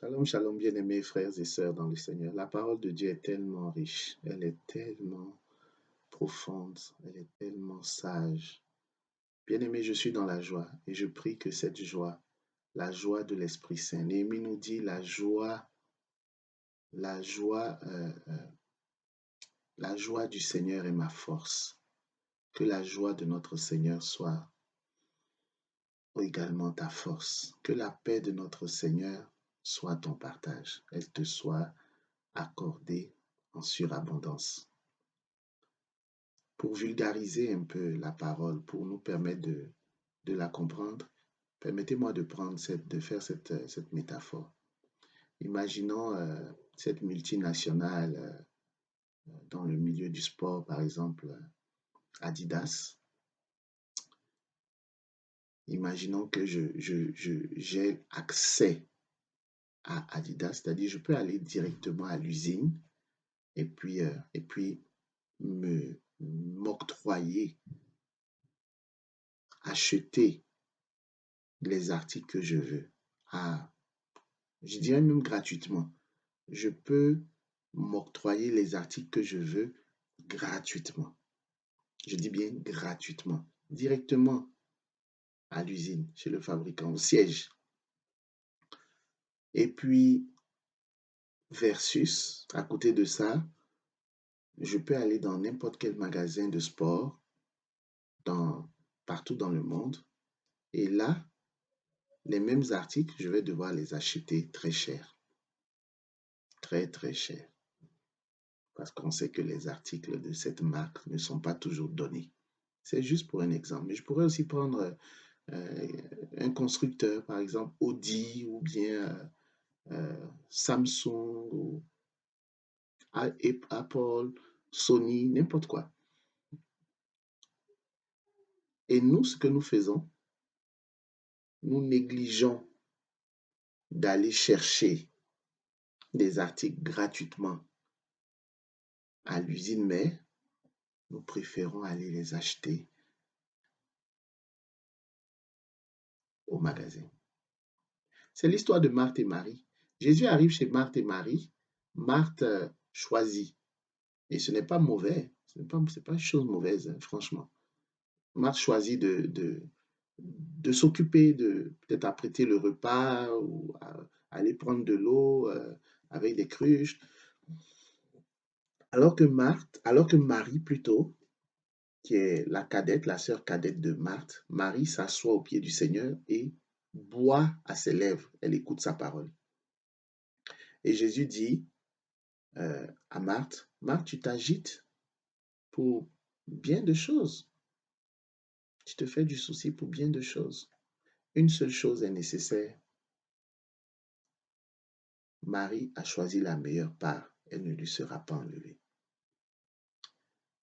Shalom, shalom, bien-aimés frères et sœurs dans le Seigneur. La parole de Dieu est tellement riche, elle est tellement profonde, elle est tellement sage. Bien-aimés, je suis dans la joie et je prie que cette joie, la joie de l'Esprit Saint, Néhémie nous dit la joie, la joie du Seigneur est ma force. Que la joie de notre Seigneur soit également ta force. Que la paix de notre Seigneur soit ton partage. Elle te soit accordée en surabondance. Pour vulgariser un peu la parole, pour nous permettre de la comprendre, permettez-moi de faire cette métaphore. Imaginons cette multinationale dans le milieu du sport, par exemple Adidas. Imaginons que j'ai accès à Adidas, c'est-à-dire je peux aller directement à l'usine et puis m'octroyer, acheter les articles que je veux. Je dirais même gratuitement. Je peux m'octroyer les articles que je veux gratuitement. Je dis bien gratuitement, directement à l'usine, chez le fabricant, au siège. Et puis, versus, à côté de ça, je peux aller dans n'importe quel magasin de sport partout dans le monde. Et là, les mêmes articles, je vais devoir les acheter très cher. Très, très cher. Parce qu'on sait que les articles de cette marque ne sont pas toujours donnés. C'est juste pour un exemple. Mais je pourrais aussi prendre un constructeur, par exemple Audi ou bien Samsung ou Apple, Sony, n'importe quoi. Et nous, ce que nous faisons, nous négligeons d'aller chercher des articles gratuitement à l'usine, mais nous préférons aller les acheter au magasin. C'est l'histoire de Marthe et Marie. Jésus arrive chez Marthe et Marie. Marthe choisit. Et ce n'est pas mauvais. Ce n'est pas une chose mauvaise, hein, franchement. Marthe choisit de s'occuper, de peut-être apprêter le repas ou aller prendre de l'eau avec des cruches. Alors que Marie plutôt, qui est la cadette, la sœur cadette de Marthe, Marie s'assoit au pied du Seigneur et boit à ses lèvres. Elle écoute sa parole. Et Jésus dit à Marthe, Marthe, tu t'agites pour bien de choses. Tu te fais du souci pour bien de choses. Une seule chose est nécessaire. Marie a choisi la meilleure part. Elle ne lui sera pas enlevée.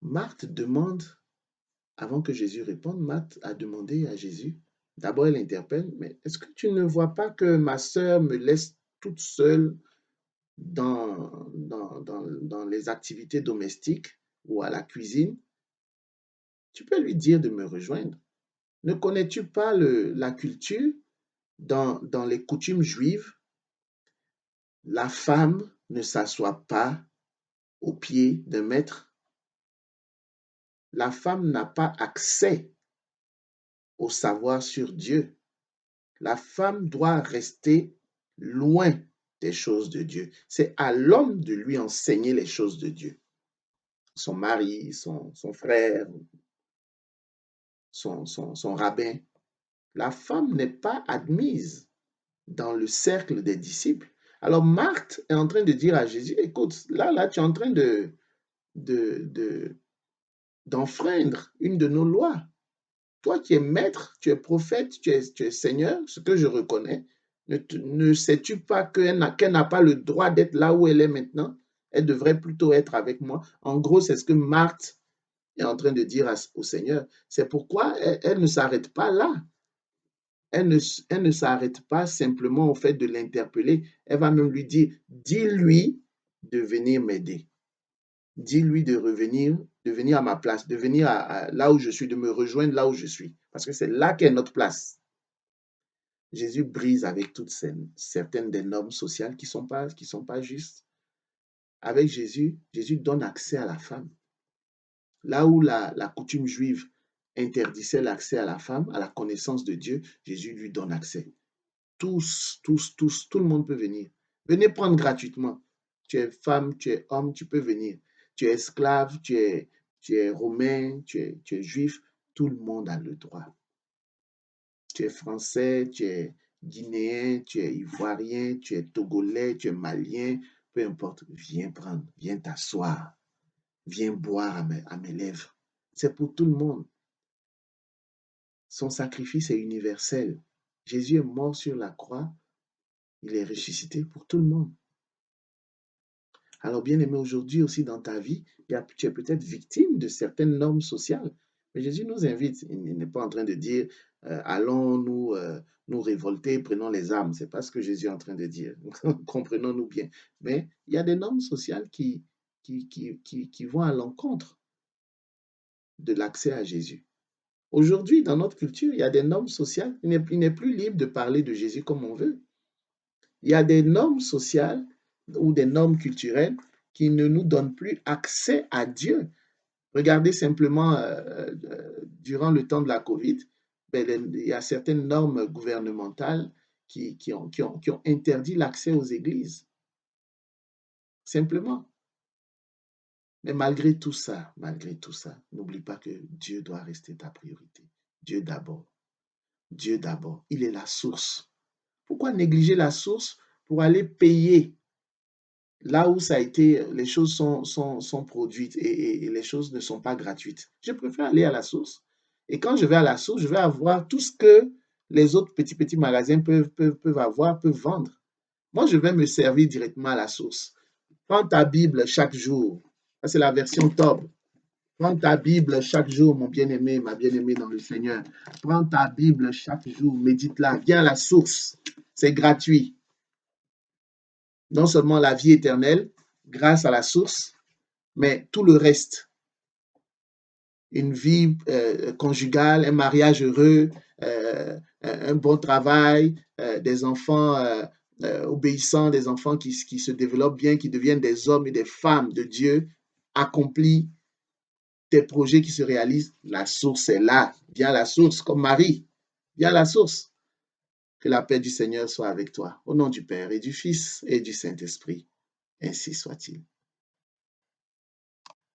Marthe demande, avant que Jésus réponde, Marthe a demandé à Jésus, d'abord elle interpelle, mais est-ce que tu ne vois pas que ma sœur me laisse toute seule dans les activités domestiques ou à la cuisine? Tu peux lui dire de me rejoindre. Ne connais-tu pas la culture dans les coutumes juives? La femme ne s'assoit pas au pied d'un maître. La femme n'a pas accès au savoir sur Dieu. La femme doit rester loin des choses de Dieu. C'est à l'homme de lui enseigner les choses de Dieu. Son mari, son frère, son rabbin. La femme n'est pas admise dans le cercle des disciples. Alors Marthe est en train de dire à Jésus, écoute, là, tu es en train d'enfreindre une de nos lois. Toi qui es maître, tu es prophète, tu es Seigneur, ce que je reconnais, ne sais-tu pas qu'elle n'a pas le droit d'être là où elle est maintenant? Elle devrait plutôt être avec moi. En gros, c'est ce que Marthe est en train de dire au Seigneur. C'est pourquoi elle ne s'arrête pas là. Elle ne s'arrête pas simplement au fait de l'interpeller. Elle va même lui dire, dis-lui de venir m'aider. Dis-lui de venir à ma place, de venir là où je suis, de me rejoindre là où je suis. Parce que c'est là qu'est notre place. Jésus brise avec certaines des normes sociales qui sont pas justes. Avec Jésus, Jésus donne accès à la femme. Là où la coutume juive interdisait l'accès à la femme, à la connaissance de Dieu, Jésus lui donne accès. Tous, tout le monde peut venir. Venez prendre gratuitement. Tu es femme, tu es homme, tu peux venir. Tu es esclave, tu es romain, tu es juif, tout le monde a le droit. Tu es français, tu es guinéen, tu es ivoirien, tu es togolais, tu es malien, peu importe, viens prendre, viens t'asseoir, viens boire à mes lèvres. C'est pour tout le monde. Son sacrifice est universel. Jésus est mort sur la croix, il est ressuscité pour tout le monde. Alors, bien aimé, aujourd'hui aussi dans ta vie, tu es peut-être victime de certaines normes sociales. Mais Jésus nous invite. Il n'est pas en train de dire allons nous révolter, prenons les armes. Ce n'est pas ce que Jésus est en train de dire. Comprenons-nous bien. Mais il y a des normes sociales qui vont à l'encontre de l'accès à Jésus. Aujourd'hui, dans notre culture, il y a des normes sociales. Il n'est plus libre de parler de Jésus comme on veut. Il y a des normes sociales ou des normes culturelles qui ne nous donnent plus accès à Dieu. Regardez simplement, durant le temps de la COVID, il y a certaines normes gouvernementales qui ont interdit l'accès aux églises. Simplement. Mais malgré tout ça, n'oublie pas que Dieu doit rester ta priorité. Dieu d'abord. Dieu d'abord. Il est la source. Pourquoi négliger la source pour aller payer là où ça a été, les choses sont produites et les choses ne sont pas gratuites? Je préfère aller à la source. Et quand je vais à la source, je vais avoir tout ce que les autres petits magasins peuvent avoir, peuvent vendre. Moi, je vais me servir directement à la source. Prends ta Bible chaque jour. Ça, c'est la version top. Prends ta Bible chaque jour, mon bien-aimé, ma bien-aimée dans le Seigneur. Prends ta Bible chaque jour, médite-la. Viens à la source. C'est gratuit. Non seulement la vie éternelle, grâce à la source, mais tout le reste. Une vie conjugale, un mariage heureux, un bon travail, des enfants obéissants, des enfants qui se développent bien, qui deviennent des hommes et des femmes de Dieu, accomplis, des projets qui se réalisent. La source est là. Viens à la source, comme Marie. Viens à la source. Que la paix du Seigneur soit avec toi. Au nom du Père et du Fils et du Saint-Esprit. Ainsi soit-il.